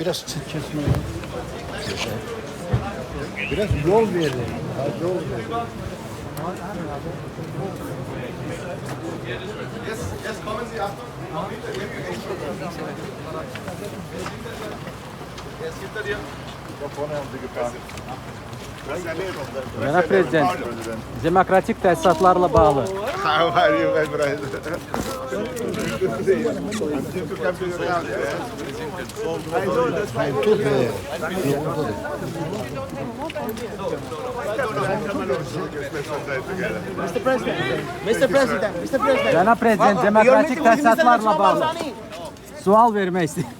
Biraz kesme. Biraz yol verin. Yol verin. Jetzt kommen Sie, Achtung. Jetzt gibt er dir. Da vorne haben Sie gefahren. Cənab Prezident, demokratik təsisatlarla bağlı. How are you, my brother? Türk kampiyonu. Mr. President, Mr. President. Cənab Prezident, demokratik təsisatlarla bağlı. Sual vermək istəyirəm.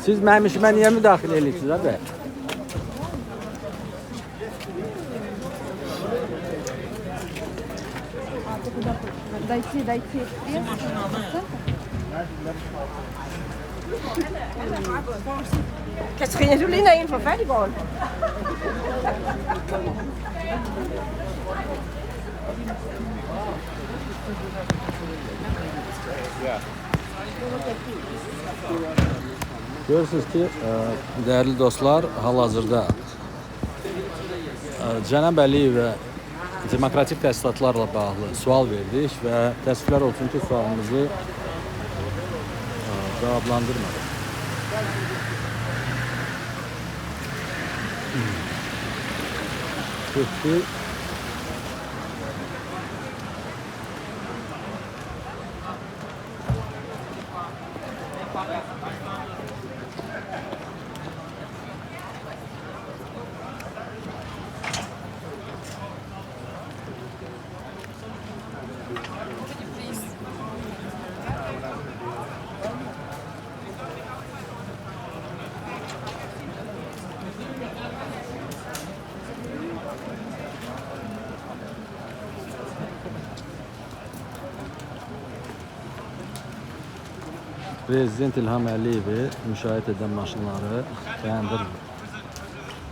Siz mənim işimə niyə müdaxilə edirsiniz abi? Дойти. Katrine, du ligner en fra fattigården. Görürsünüz ki, değerli dostlar, hal-hazırda Cənab Əliyevə demokratik təsisatlarla bağlı sual verdik və təəssüflər olsun ki, sualımızı cavablandırmadı. Peki, Prezident İlham Əliyevi müşahidə edən maşınları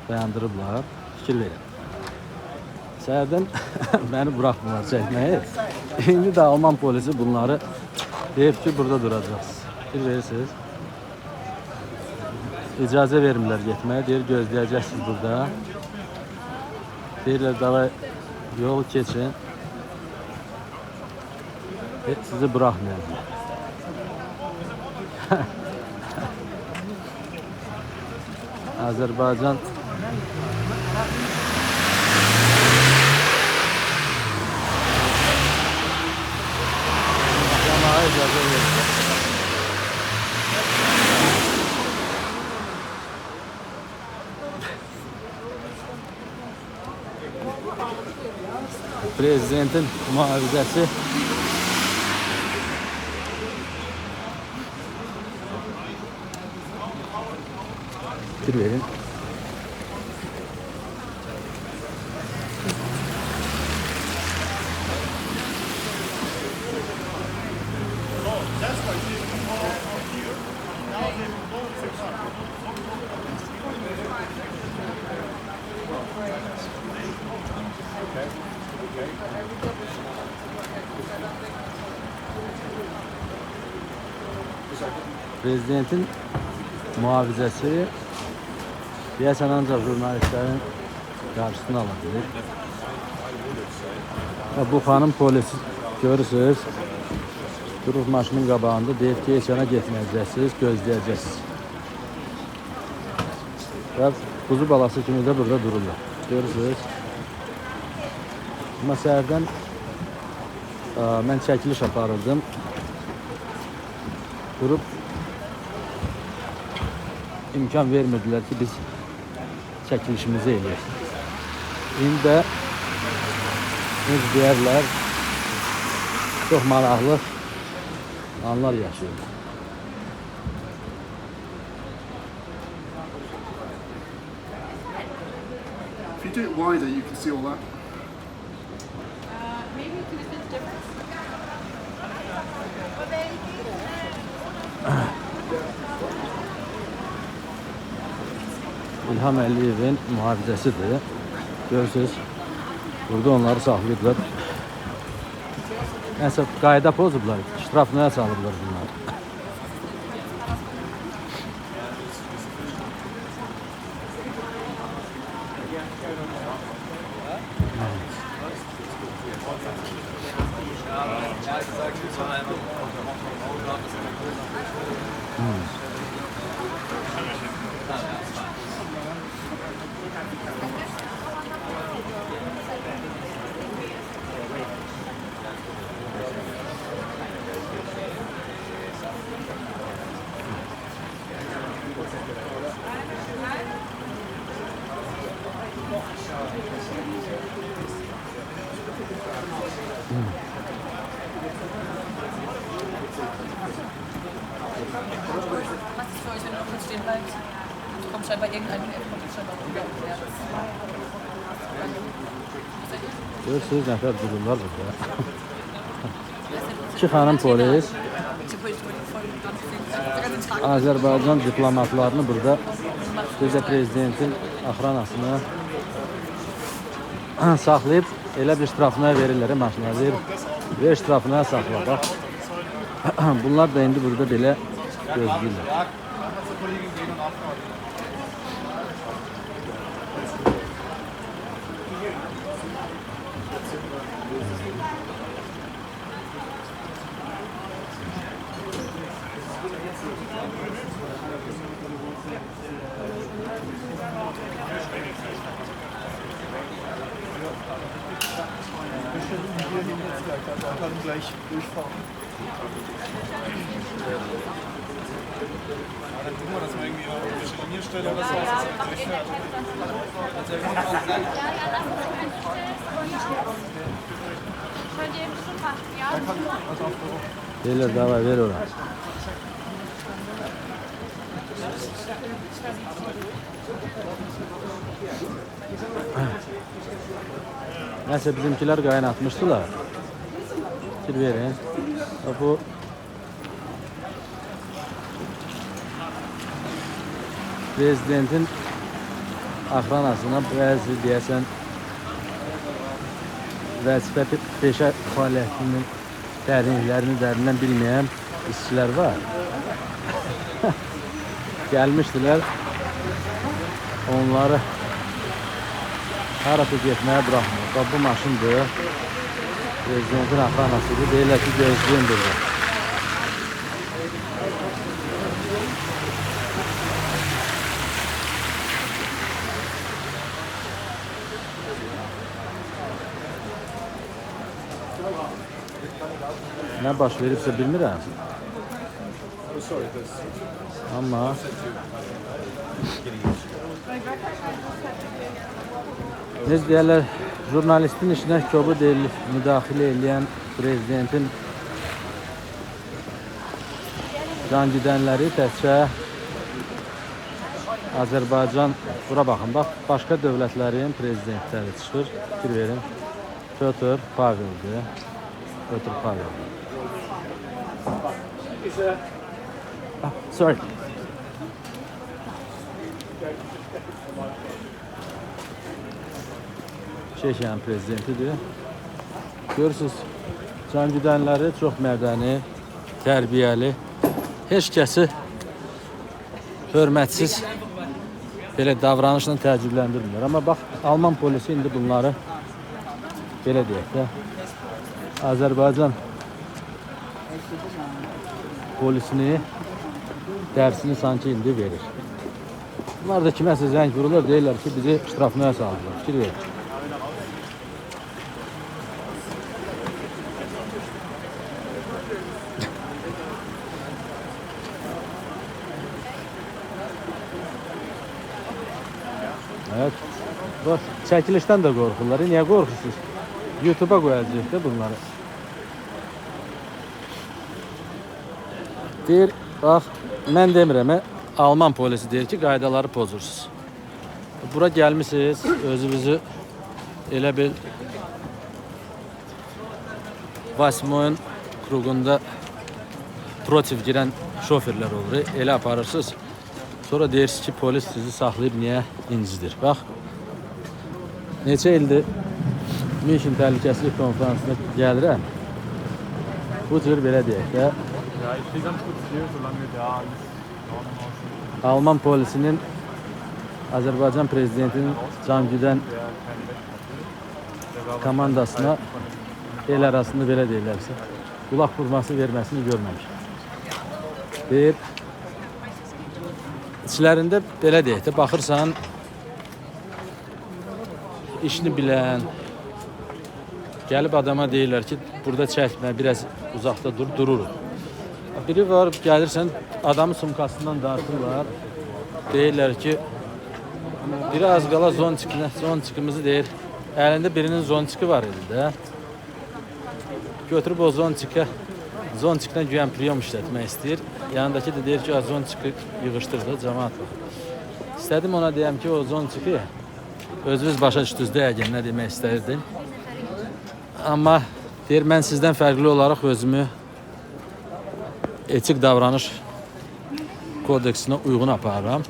bəyəndiriblər. Fikir verin. Səhərdən məni buraxmırlar çəkməyi. İndi də Alman polisi bunları deyib ki, burada duracaqsınız. Fikir verirsiniz. İcazə vermirlər getməyə. Deyir, gözləyəcəksiniz burada. Deyirlər, davay yol keçin. Sizi buraxmayacaq. Azərbaycan cəmaət icazə verir. Prezidentin mühafizəsi fikir verin. Prezidentin mühafizəsi deyəsən ancaq jurnalistlərin qarşısını alabilir. Bu xanım polisi görürsünüz. Durub maşının qabağında deyib ki, heç yana getməyəcəksiniz, gözləyəcəksiniz. Və kuzu balası kimi də burada dururlar. Görürsünüz. Amma səhərdən mən çəkiliş aparırdım. Durub imkan vermediler ki biz çəkilişimizi eləyək. İndi də necə deyərlər, çox maraqlı anlar yaşayırlar. If you do it wider, you can see all that. Maybe to a difference. İlham Əliyevin mühafizəsidir. Görürsünüz, burada onları saxlayıblar. Nəsə qayda pozublar, ştrafına salıblar bunlar. Was ist für euch, wenn ihr kurz stehen bleibt? Du kommst scheinbar irgendein kommt scheinbar rüber. Ja, Görürsünüz, nəfər dururlar burada. İki xanım polis Azərbaycan diplomatlarını burada bizə prezidentin axranasını saxlayıb elə bir ştrafına verirlər maşına və ştrafına saxla bax. Bunlar da indi burada belə gözləyirlər. Wir können gleich durchfahren. Dann gucken wir, dass wir irgendwie auf eine Linierstelle oder so Deyirlər, davay, ver ora. Nəsə bizimkilər qaynatmışdılar. Fikir verin. Bu prezidentin axranasına bəzi deyəsən vəzifə peşə fəaliyyətinin dərindən bilməyən işçilər var. Gəlmişdilər, onları harasa getməyə bırakmıyor. Bax, bu maşındır, prezidentin axranasıdır, deyirlər ki, gözləyin burada. Nə baş veribsə bilmirəm. Amma necə deyərlər, jurnalistin işinə kobud müdaxilə edən prezidentin can gidənləri təkcə Azərbaycan, bura baxın, bax, başqa dövlətlərin prezidentləri çıxır, fikir verin. Pyotr Pavel'dir. Pyotr Pavel. Sorry. Çeşen prezidentidir. Görürsünüz, can gidənləri çox mədəni, tərbiyəli, heç kəsi hörmətsiz belə davranışla təəccübləndirmirlər. Amma bax, Alman polisi indi bunları belə deyək də, Azərbaycan polisini dərsini sanki indi verir. Bunlar da kiməsə zəng vururlar, deyirlər ki, bizi ştrafnaya saldılar. Fikir verir. Evet. Bak, çəkilişdən də qorxurlar. Niyə qorxursunuz? YouTube'a koyacağıq da bunları. Deyir, bax, mən demirəm, Alman polisi deyir ki, qaydaları pozursunuz. Bura gəlmişsiniz, özünüzü elə bir Vasmoyun krugunda protiv girən şoferlər olur, elə aparırsınız. Sonra deyirsiniz ki, polis sizi saxlayıb niyə incidir. Bax, neçə ildir München Təhlükəsizlik Konferansına gəlirəm. Bu cür belə deyək də, Ja, ich stehe ganz kurz still, solange da alles in Ordnung aussieht. Alman polisinin Azərbaycan prezidentinin Cangüdən Der kein Recht hatte. Der war komandasına el arasında belə deyirlərsə, qulaq vurması verməsini görməmişəm. Deyir, içlərində belə deyək də, baxırsan, işini bilən, gəlib adama deyirlər ki, burada çəkmə, biraz uzaqda dur, dururuq. Biri var, gəlirsən, adamın sumkasından dartırlar, deyirlər ki, biri az qala zonçikimizi deyir, əlində birinin zonçiki var idi də, götürüb o zonçiklə güyən priyom işlətmək istəyir, yanındakı da deyir ki, zonçiki yığışdır da, cəmaat var. İstədim ona deyəm ki, o zonçiki özünüz başa düşdünüz deyəgən, nə demək istəyirdim. Amma deyir, mən sizdən fərqli olaraq özümü etik davranış kodeksinə uyğun aparıram.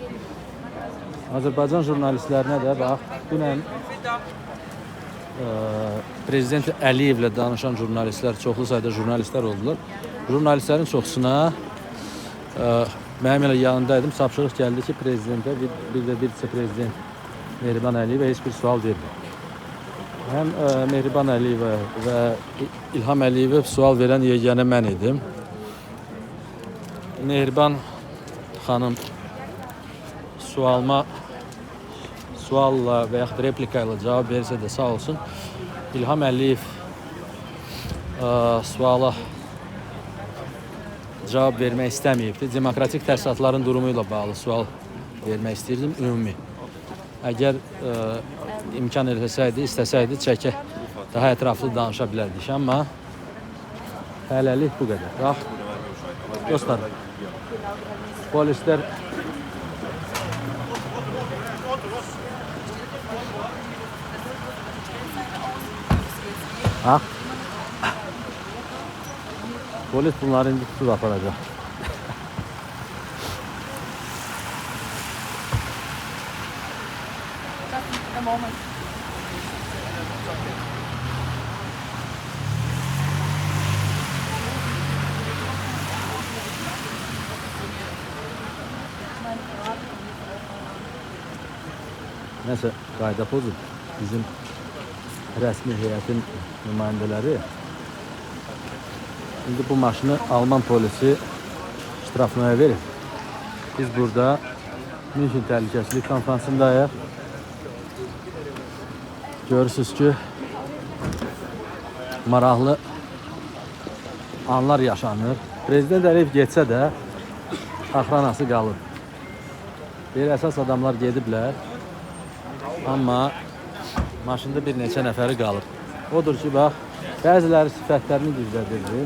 Azərbaycan jurnalistlərinə də bax, dünən Prezident Əliyevlə danışan jurnalistlər, çoxlu sayda jurnalistlər oldular. Jurnalistlərin çoxsuna mənim elə yanındaydım, tapşırıq gəldi ki, prezidentə bir də vitse-prezident Mehriban Əliyevə heç bir sual vermir. Həm Mehriban Əliyevə və İlham Əliyevə sual verən yeganə mən idim. Mehriban xanım sualla və yaxud replika ilə cavab verirsə də sağ olsun. İlham Əliyev suala cavab vermək istəməyibdi. Demokratik təşkilatların durumu ilə bağlı sual vermək istəyirdim, ümumi. Əgər imkan eləsəydi, istəsəydi çəkə daha ətraflı danışa bilərdik. Amma hələlik bu qədər. Bax, dostlar, polislər polis bunları indi tutub aparacaq. A moment. Nəsə qayda pozub bizim rəsmi heyətin nümayəndələri indi bu maşını Alman polisi ştrafnaya verir. Biz burada München təhlükəsizlik konferansındayıq. Görürsünüz ki, maraqlı anlar yaşanır. Prezident Əliyev getsə də axranası qalır. Bir əsas adamlar gediblər. Amma maşında bir neçə nəfəri qalıb. Odur ki, bax, bəziləri sifətlərini gizlədirdi.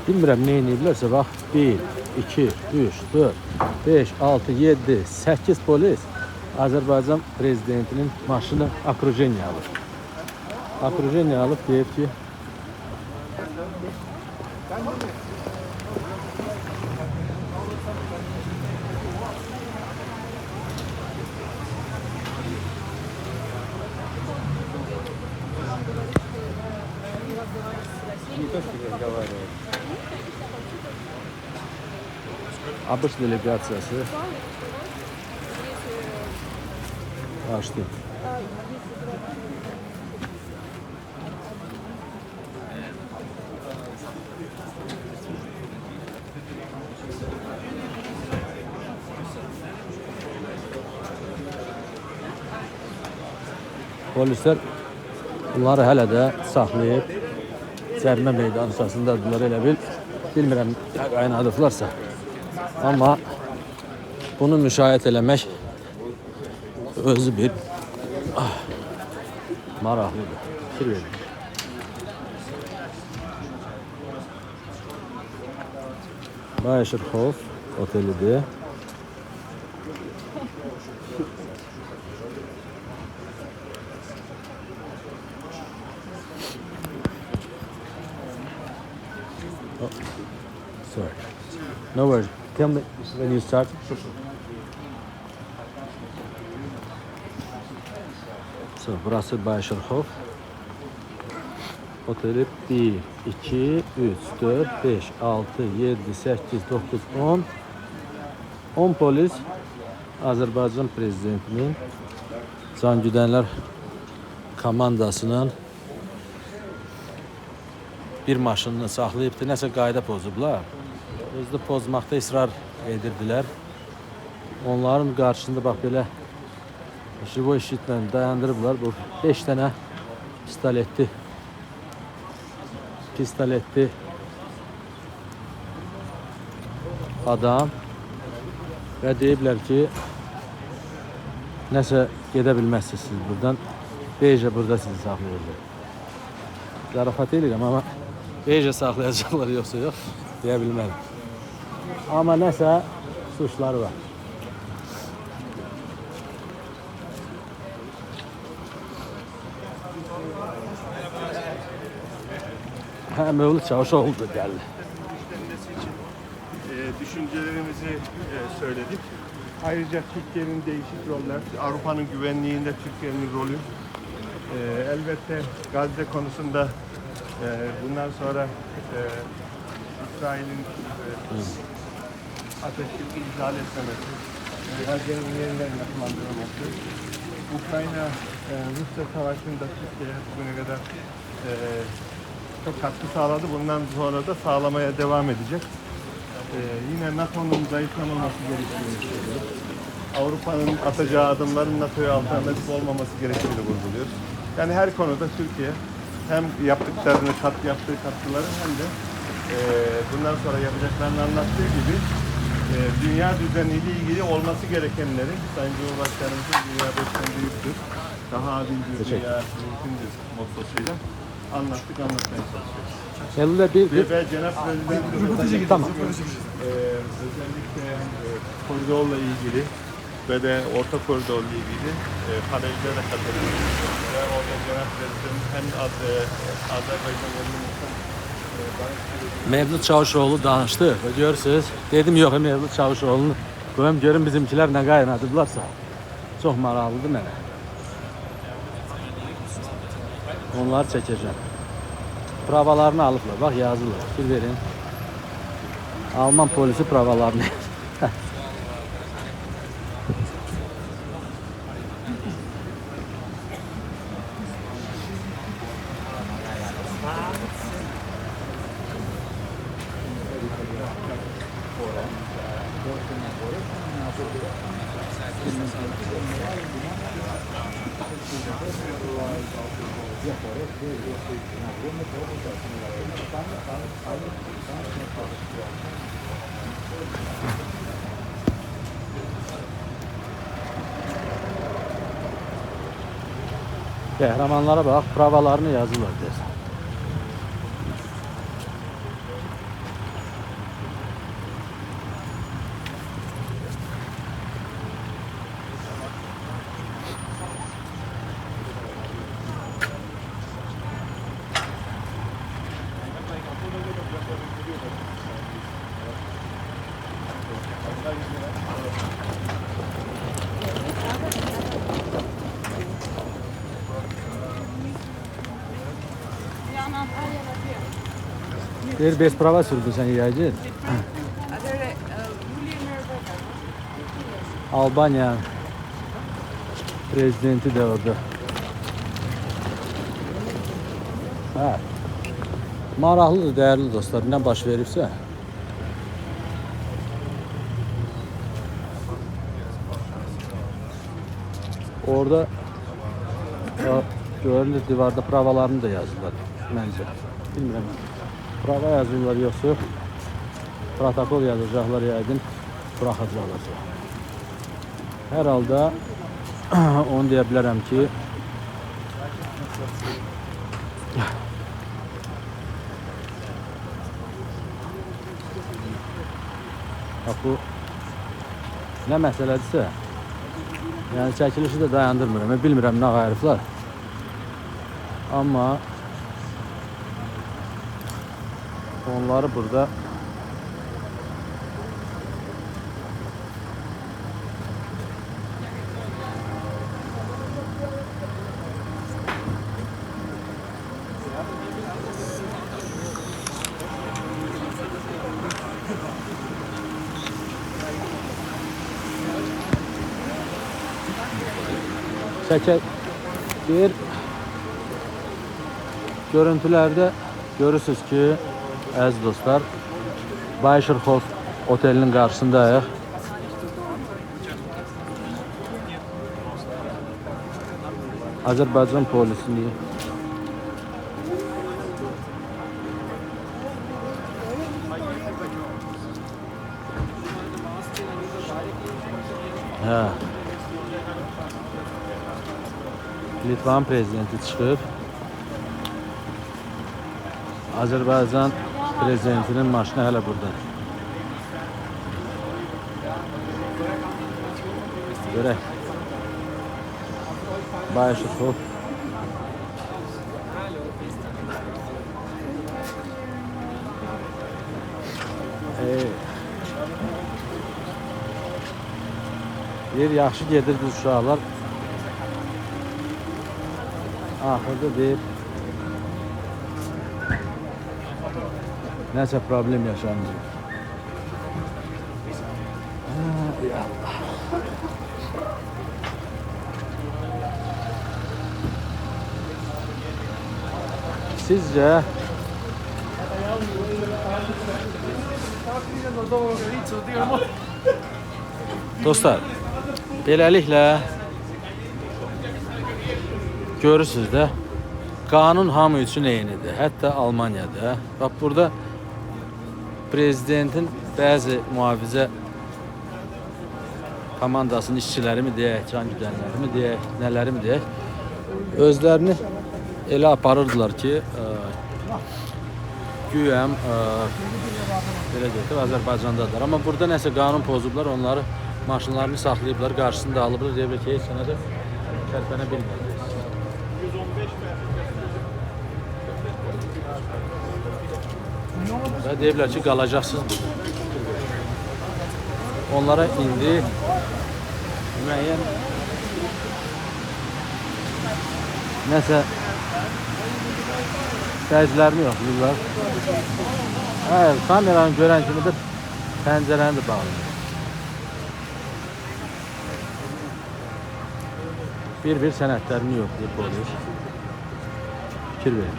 Bilmirəm nə ediblərsə, bax, 1, 2, 3, 4, 5, 6, 7, 8 polis Azərbaycan prezidentinin maşını akrujeniya alır. Akrujeniya alıb deyib ki, ABŞ delegasiyası açtı. Polisler bunları hələ də saxlayıb cərimə meydançasındadılar, elə bilmirəm qaynadıqlarsa. Amma bunu müşahidə eləmək özü bir Maraqlıdır. Fikir verin. Bayşerhof otelidir. Oh, sorry. No worries. Tell me when you start. So, burası Bayşerhof. Oteli 1, 2, 3, 4, 5, 6, 7, 8, 9, 10. 10 polis Azərbaycan prezidentinin Can Güdənlər komandasının bir maşınını saxlayıbdı. Nəsə qayda pozublar. Özü də pozmaqda israr edirdilər. Onların qarşısında bax belə jivo işitlə dayandırıblar. Bu 5 dənə pistoletli adam və deyiblər ki, nəsə gedə bilməzsiniz siz buradan. Beycə burada sizi saxlayırlar. Zarafat edirik amma beycə saxlayacaqlar yoxsa yox deyə bilmərəm. Amma nəsə suçları var. Mevlüt Çavuşoğlu da geldi. Düşüncelerimizi söyledik. Ayrıca Türkiye'nin değişik roller, Avrupa'nın güvenliğinde Türkiye'nin rolü. Elbette Gazze konusunda bundan sonra İsrail'in ateşkesi ihlal etmemesi, Gazze'nin yeniden yapılandırılması, Ukrayna-Rusya savaşında Türkiye bugüne kadar çok katkı sağladı. Bundan sonra da sağlamaya devam edecek. Yine NATO'nun zayıflamaması gerektiğini söylüyoruz. Avrupa'nın atacağı adımların NATO'ya alternatif olmaması gerektiğini vurguluyoruz. Yani her konuda Türkiye hem yaptıklarını, yaptığı katkıları hem de bundan sonra yapacaklarını anlattığı gibi dünya düzeniyle ilgili olması gerekenleri Sayın Cumhurbaşkanımızın dünya beşten büyüktür, daha adil bir dünya mümkündür mottosuyla anlatmaya çalışıyoruz. Ve Cenab-ı Prezident Tamam. Özellikle koridorla ilgili ve de orta koridorla ilgili panellere katılıyor. Ve orada Cenab-ı Prezident hem Azerbaycan Ermenistan Mevlüt Çavuşoğlu danışdı və görürsünüz. Dedim yox, Mevlüt Çavuşoğlu'nu qoyum görün bizimkilər nə qaynadıblarsa. Çox maraqlıdır mənə. Onları çəkəcəm. Pravalarını alıblar. Bax yazırlar. Fikir verin. Alman polisi pravalarını. Qəhrəmanlara bax, pravalarını yazırlar deyəsən. Bir bez prava sürdün sen yaycı. Albanya prezidenti de orada. Ha. Maraqlıdır, değerli dostlar. Ne baş verirse. Orada görünür divarda pravalarını da yazdılar. Bence. Bilmiyorum. Prava yazıyorlar yoksa protokol yazacaklar yəqin buraxacaqlar. Hər halda onu deyə bilərəm ki, bax bu nə məsələdirsə, yəni çəkilişi də dayandırmıram. Mən bilmirəm nə qayırıblar. Amma onları burada bir görüntülerde görürsünüz ki, əziz dostlar, Bayşerhof otelinin qarşısındayıq. Azərbaycan polisliyi. Hə. Litvan prezidenti çıxıb. Azərbaycan prezidentinin maşını hələ burada. Görək. Bayşerhof. Bir yaxşı gedirdi uşaqlar. Axırda bir nəsə problem yaşandı. Sizcə dostlar, beləliklə görürsünüz də, qanun hamı üçün eynidir. Hətta Almaniyada. Bax, burada prezidentin bəzi mühafizə komandasının işçiləri mi deyək, can güdənləri mi deyək, nələri mi deyək, özlərini elə aparırdılar ki, güyəm belə deyək, Azərbaycandadır. Amma burada nəsə qanun pozublar, onları maşınlarını saxlayıblar, qarşısında alıblar, deyiblər ki, heç sənə də tərpənə bilməyəcək. Və deyiblər ki, qalacaqsınız burada. Onlara indi müəyyən nəsə təzyiqlərini yoxlayırlar. Kameranı görən kimi də pəncərəni də bağlayır. Bir sənədlərini yoxlayır polis. Fikir verir.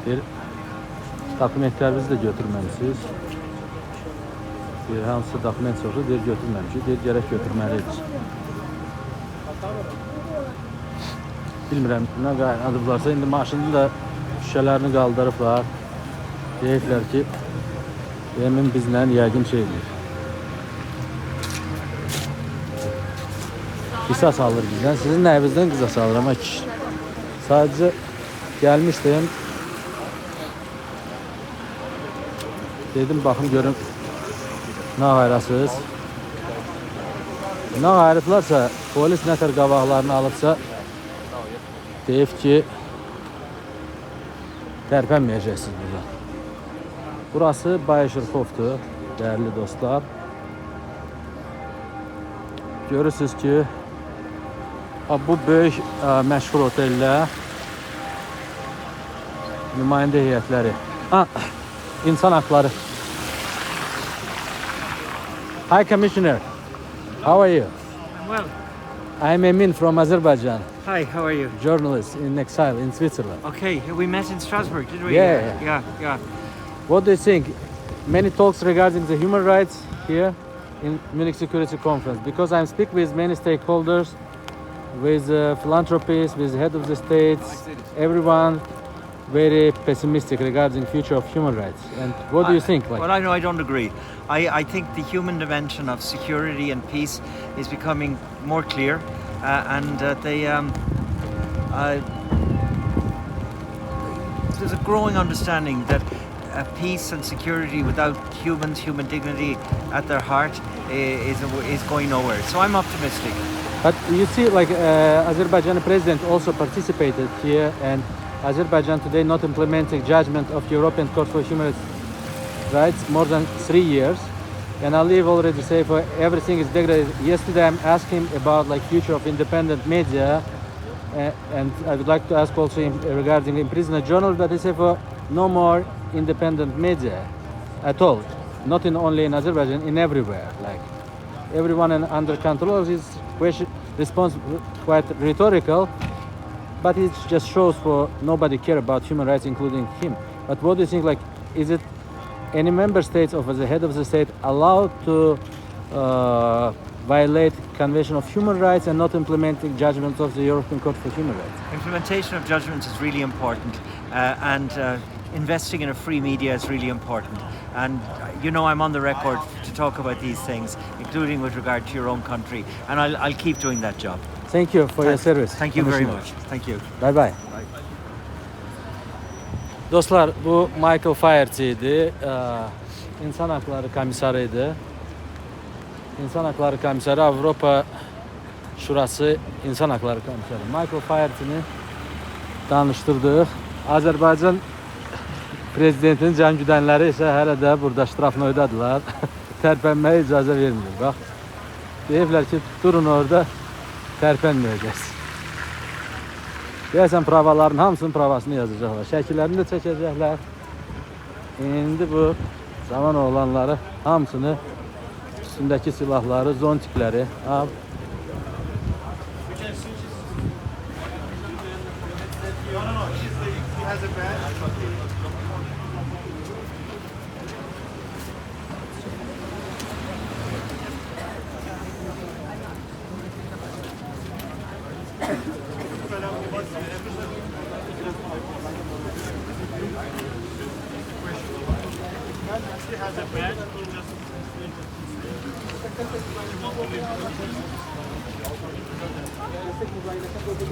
Bir dokumentlərinizi də götürməlisiniz. Bir hansı dokument soruşur, deyir götürməmişik, deyir gərək götürməliyiz. Bilmirəm, nə qaynadıblarsa, indi maşının da şüşələrini qaldırıblar. Deyirlər ki, yemin bizlə yəqin şeydir. Qisas alır bizdən, sizin nəyinizdən qisas alır, amma sadəcə gəlmişdim. Dedim, baxın, görün, nə qayrasınız. Nə qayrıblarsa, polis nətər qabaqlarını alıbsa, deyib ki, tərpənməyəcəksiniz burada. Burası Bayşerhof'dur, değerli dostlar. Görürsünüz ki, bu böyük məşhur otellər nümayəndə heyətləri. İnsan hakları. Hi, Commissioner. How are you? I'm well. I'm Emin from Azerbaijan. Hi, how are you? Journalist in exile in Switzerland. Okay, we met in Strasbourg, did we? Yeah. What do you think? Many talks regarding the human rights here in Munich Security Conference, because I'm speaking with many stakeholders with philanthropists, with head of the states, everyone very pessimistic regarding future of human rights. And what do you think? Well, I don't agree. I think the human dimension of security and peace is becoming more clear, and there's a growing understanding that peace and security without human dignity at their heart is going nowhere. So I'm optimistic. But you see, like Azerbaijani president also participated here, and Azerbaijan today not implementing judgment of European Court for Human Rights more than 3 years. And Aliyev already say for everything is degraded. Yesterday I'm asking about like future of independent media, and I would like to ask also regarding imprisoned journalists, but they say for no more independent media at all, not in only in Azerbaijan, in everywhere. Like everyone under control. His question response quite rhetorical, but it just shows for nobody care about human rights, including him. But what do you think? Like, is it any member states of the head of the state allowed to violate Convention of Human Rights and not implementing judgments of the European Court for Human Rights? Implementation of judgments is really important, and investing in a free media is really important. And you know, I'm on the record to talk about these things, including with regard to your own country, and I'll keep doing that job. Thank you for your service. Thank you very much. Thank you. Bye bye. Dostlar, bu Michael Faherty idi. İnsan Hakları Komissarıydı. İnsan Hakları Komissarı, Avropa Şurası İnsan Hakları Komissarı. Michael Faherty'ni danışdırdıq. Azərbaycan prezidentinin can güdənləri isə hələ də burada ştrafnoydadılar. Tərpənməyə icazə vermir. Bax, deyiblər ki, durun orada, tərpənməyəcəksiniz. Deyəsən, pravaların hamısının pravasını yazacaqlar. Şəkillərini də çəkəcəklər. İndi bu zaman oğlanları hamısını, üstündəki silahları, zontikləri al.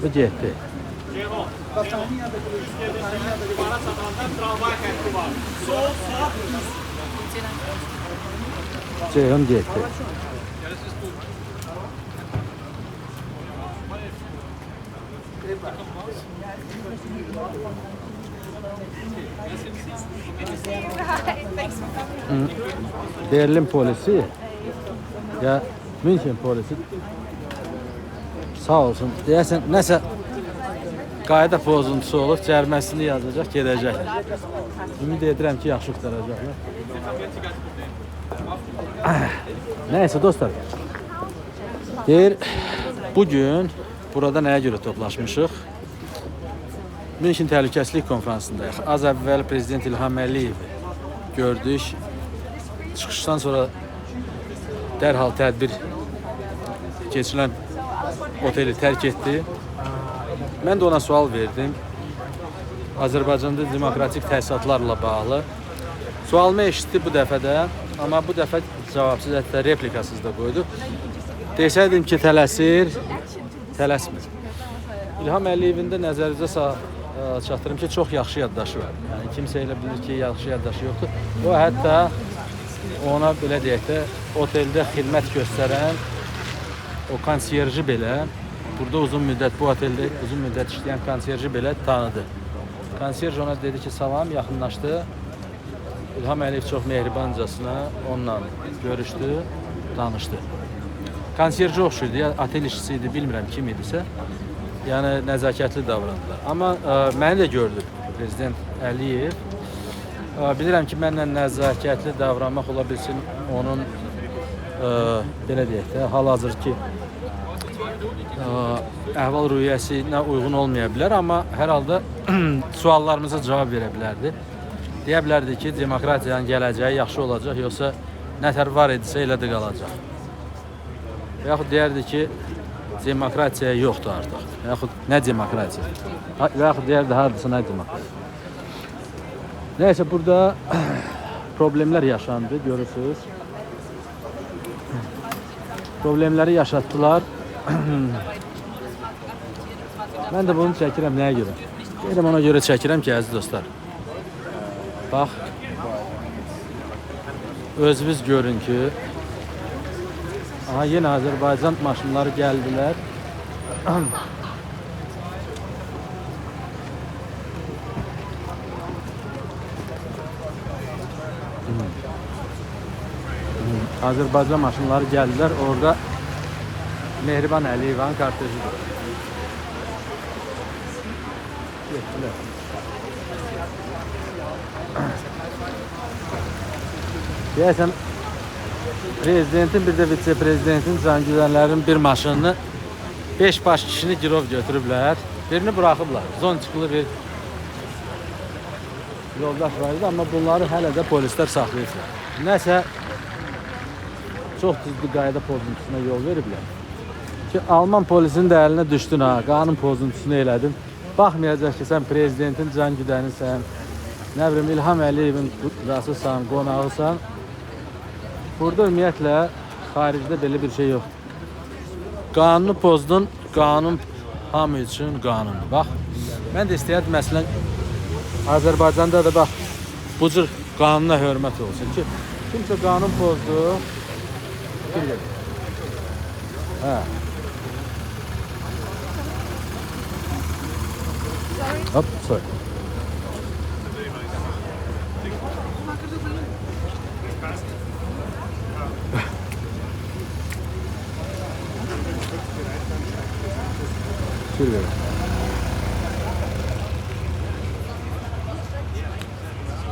Bu getdi. Ceyhun getdi. Berlin polisi ya München polisi sağ olsun. Deyəsən nəsə qayda pozuntusu olur, cəriməsini yazacaq, gedəcəklər. Ümid edirəm ki, yaxşı qurtaracaqlar. Nəysə dostlar, deyir, bugün burada nəyə görə toplaşmışıq? München Təhlükəsizlik Konfransındayıq. Az əvvəl Prezident İlham Əliyevi gördük. Çıxışdan sonra dərhal tədbir keçirilən oteli tərk etdi. Mən də ona sual verdim. Azərbaycanda demokratik təsisatlarla bağlı. Sualımı eşitdi bu dəfə də, amma bu dəfə cavabsız, hətta replikasız da qoydu. Desəydim ki, tələsmir. İlham Əliyevin də nəzərinizə çatdırım ki, çox yaxşı yaddaşı var. Yəni, kimsə elə bilir ki, yaxşı yaddaşı yoxdur. O, hətta ona belə deyək də, oteldə xidmət göstərən o konsiyerji belə, burada uzun müddət, bu oteldə uzun müddət işləyən konsiyerji belə tanıdı. Konsiyerj ona dedi ki, salam, yaxınlaşdı. İlham Əliyev çox mehribancasına onunla görüşdü, danışdı. Konsiyerji oxşuydu, ya otel işçisi idi, bilmirəm kim idisə. Yəni, nəzakətli davrandılar. Amma məni də gördü Prezident Əliyev. Bilirəm ki, mənlə nəzakətli davranmaq ola bilsin onun, belə deyək də, hal-hazır ki, əhval-ruhiyyəsinə uyğun olmaya bilər, amma hər halda suallarımıza cavab verə bilərdi. Deyə bilərdi ki, demokratiyanın gələcəyi yaxşı olacaq, yoxsa nətər var idisə elə də qalacaq. Və yaxud deyərdi ki, demokratiya yoxdur artıq. Yaxud nə demokratiya? Yaxud deyər də hardasa nə demokratiya. Nəysə burada problemlər yaşandı, görürsünüz. Problemləri yaşatdılar. Mən də bunu çəkirəm nəyə görə? Deyirəm ona görə çəkirəm ki, əziz dostlar. Bax. Özünüz görün ki, aha, yenə Azərbaycan maşınları gəldilər. Azərbaycan maşınları gəldilər. Orada Mehriban Əliyevanın kortejidir. Getdilər. Deyəsəm, prezidentin bir də vitse-prezidentin Cangüdənlərin bir maşınını 5 baş kişini girov götürüblər. Birini buraxıblar. Zonçıqlı bir yoldaş var idi, amma bunları hələ də polislər saxlayıblar. Nəsə çox düzgün qayda pozuntusuna yol veriblər. Ki, Alman polisinin də əlinə düşdün ha, qanun pozuntusunu elədin. Baxmayacaq ki, sən prezidentin Cangüdənisən, nə bilim İlham Əliyevin qudasısan, qonağısan. Burada ümumiyyətlə xaricdə belə bir şey yoxdur. Qanunu pozdun, qanun hamı üçün qanundur. Bax, mən də istəyərdim məsələn Azərbaycanda da bax bu cür qanuna hörmət olsun ki, kimsə qanun pozdu, fikir. Hə. Hop, sorry.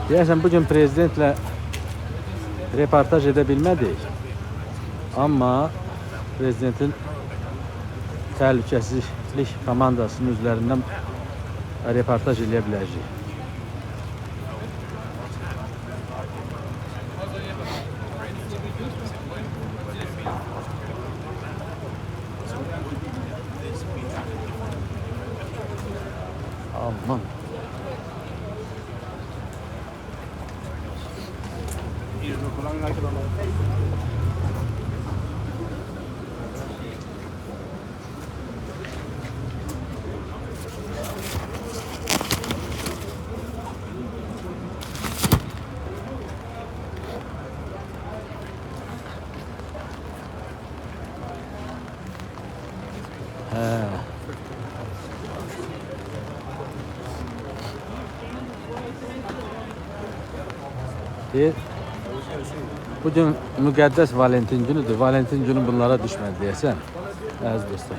Deyəsən bugün prezidentlə reportaj edə bilmədik. Amma prezidentin təhlükəsizlik komandasının üzərindən reportaj eləyə biləcəyik. Aman. Bugün müqəddəs Valentin günüdür. Valentin günü bunlara düşmədi deyəsən, əziz dostlar.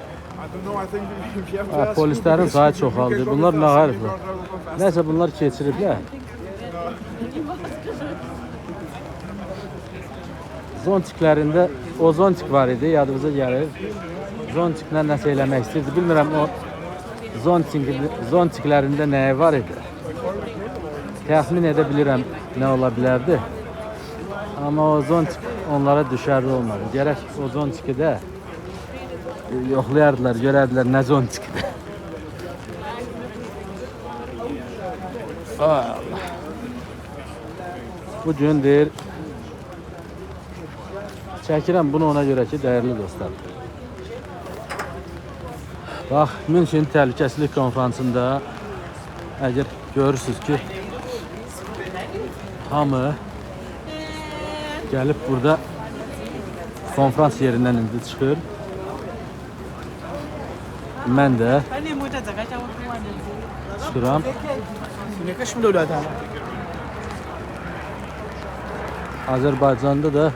Polislərin sayı çoxaldı. Bunlar nə qariflər? Nəysə bunlar keçiriblər. Zontiklərində o zontik var idi, yadımıza gəlir. Zontiklə nəsə eləmək istəyirdi. Bilmirəm o zontiklərində nəyi var idi. Təxmin edə bilirəm nə ola bilərdi. Amma o zontik onlara düşərli olmadı. Gərək o zontiki də yoxlayardılar, görərdilər nə zontikdir. Allah. Bu gün deyir, çəkirəm bunu ona görə ki, dəyərli dostlar. Bax, München Təhlükəsizlik Konfransında əgər görürsünüz ki, hamı gəlib burada konferans yerindən indi çıxır. Mən də çıxıram. Azərbaycanda da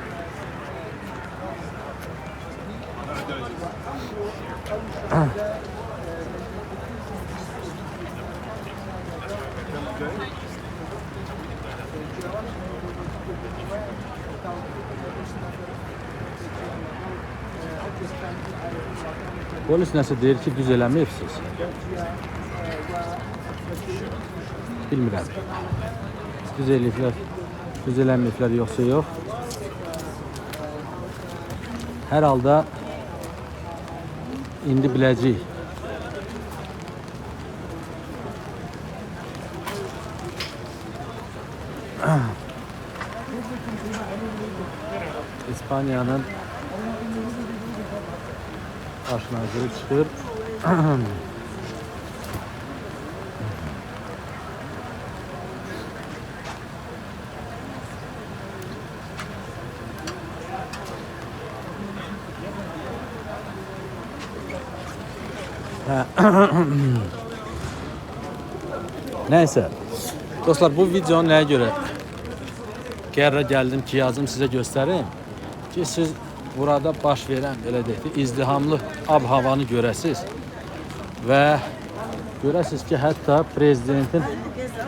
polis nəsə deyir ki, düz eləməyibsiniz. Bilmirəm. Düz eləyiblər, düz eləməyiblər yoxsa yox. Hər halda indi biləcəyik. İspaniyanın baş naziri çıxır. Neyse. Dostlar, bu videonu nəyə görə qərara gəldim ki, yazım sizə göstərim ki, siz burada baş verən, belə deyək ki, izdihamlı ab-havanı görəsiz və görəsiz ki, hətta prezidentin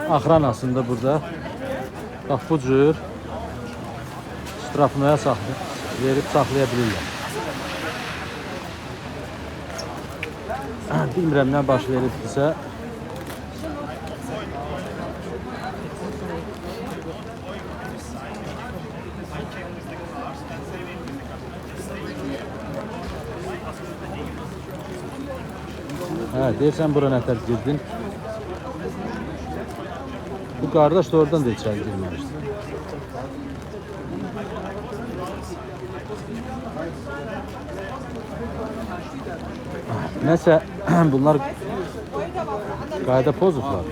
axranasında burada bax bu cür strafnoya verib saxlaya bilirlər. Bilmirəm nə baş veribdirsə. Hə, deyirsən bura nətər girdin. Bu qardaş da oradan da içəri girməmişdi. Nəsə bunlar qayda pozublar.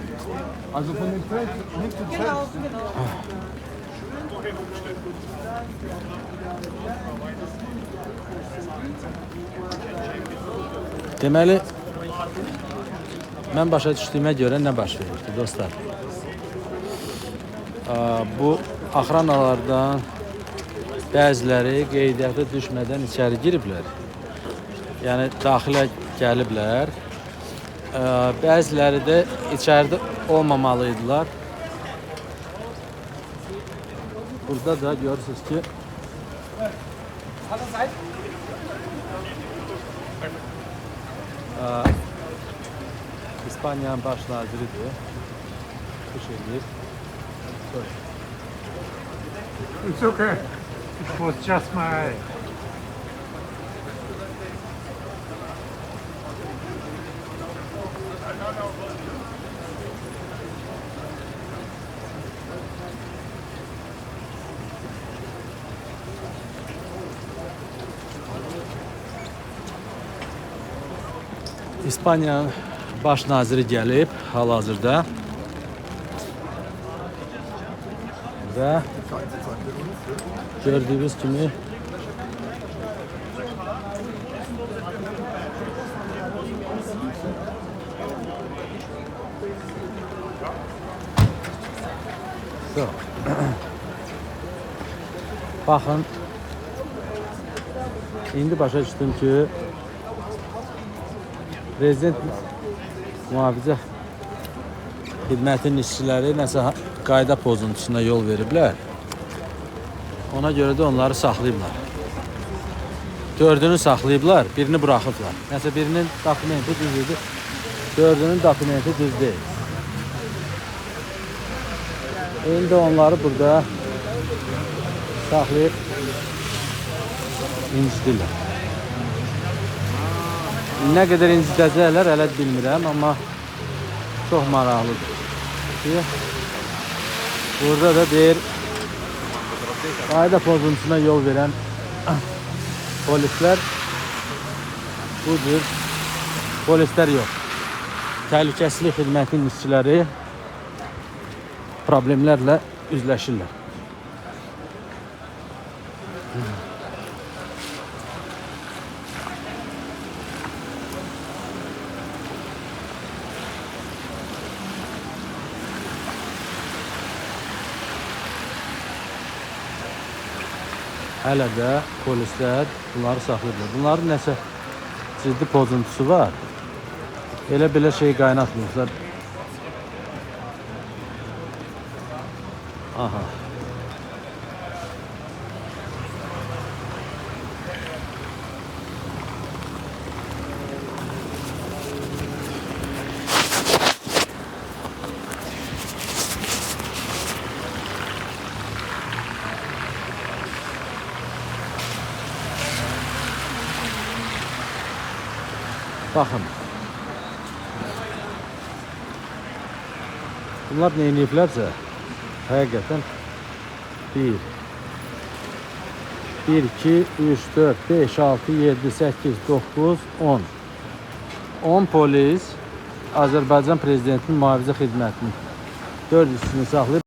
Also von dem Feld nicht zu Feld. Deməli, mən başa düşdüyümə görə nə baş verirdi dostlar? Bu axranalardan bəziləri qeydiyyata düşmədən içəri giriblər. Yəni daxilə gəliblər. Bəziləri də içəridə olmamalıydılar. Burada da görürsünüz ki, İspaniyanın baş naziridir. Bu şekilde. It's okay. It was just my eye. İspaniyanın baş naziri gəlib hal-hazırda və gördüyünüz kimi baxın, indi başa düşdüm ki, prezident mühafizə xidmətinin işçiləri nəsə qayda pozuntusuna yol veriblər. Ona görə də onları saxlayıblar. 4-ünü saxlayıblar, birini buraxıblar. Nəsə birinin dokumenti düz idi, 4-ünün dokumenti düz deyil. İndi onları burada saxlayıb incidirlər. Nə qədər incidəcəklər hələ bilmirəm, amma çox maraqlıdır. Burada da deyir, qayda pozuntusuna yol verən polislər budur. Polislər yox. Təhlükəsizlik xidmətinin işçiləri problemlərlə üzləşirlər. Hələ də polislər bunları saxlayırlar. Bunların nəsə ciddi pozuntusu var. Elə-belə şey qaynatmıyorlar. Aha. Baxın. Bunlar nə ediblərsə, həqiqətən 1, 2, 3, 4, 5, 6, 7, 8, 9, 10. 10 polis Azərbaycan Prezidentinin mühafizə xidmətinin 4 üstünü saxlayıb